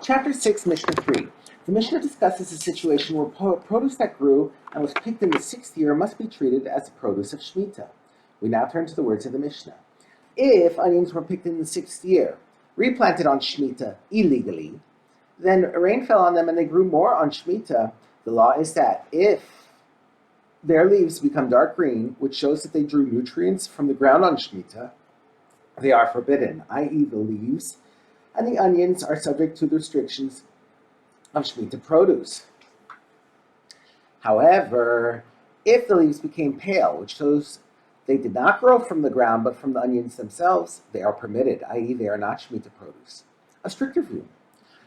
Chapter 6, Mishnah 3. The Mishnah discusses a situation where produce that grew and was picked in the 6th year must be treated as the produce of Shemitah. We now turn to the words of the Mishnah. If onions were picked in the 6th year, replanted on Shemitah illegally, then rain fell on them and they grew more on Shemitah, the law is that if their leaves become dark green, which shows that they drew nutrients from the ground on Shemitah, they are forbidden, i.e. the leaves and the onions are subject to the restrictions of Shemitah produce. However, if the leaves became pale, which shows they did not grow from the ground but from the onions themselves, they are permitted, i.e. they are not Shemitah produce. A stricter view.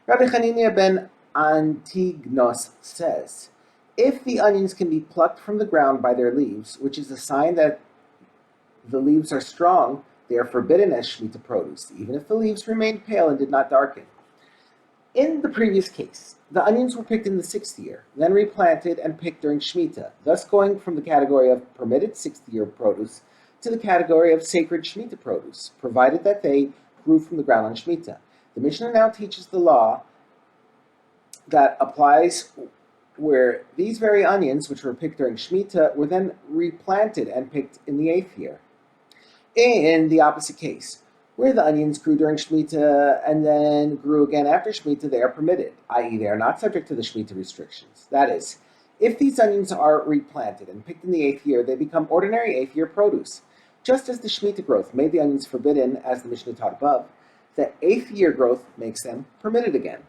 Rabbi Hanania ben Antignos says, if the onions can be plucked from the ground by their leaves, which is a sign that the leaves are strong, they are forbidden as Shemitah produce, even if the leaves remained pale and did not darken. In the previous case, the onions were picked in the 6th year, then replanted and picked during Shemitah, thus going from the category of permitted 6th year produce to the category of sacred Shemitah produce, provided that they grew from the ground on Shemitah. The Mishnah now teaches the law that applies where these very onions, which were picked during Shemitah, were then replanted and picked in the 8th year. In the opposite case, where the onions grew during Shemitah and then grew again after Shemitah, they are permitted, i.e. they are not subject to the Shemitah restrictions. That is, if these onions are replanted and picked in the 8th year, they become ordinary 8th year produce. Just as the Shemitah growth made the onions forbidden, as the Mishnah taught above, the 8th year growth makes them permitted again.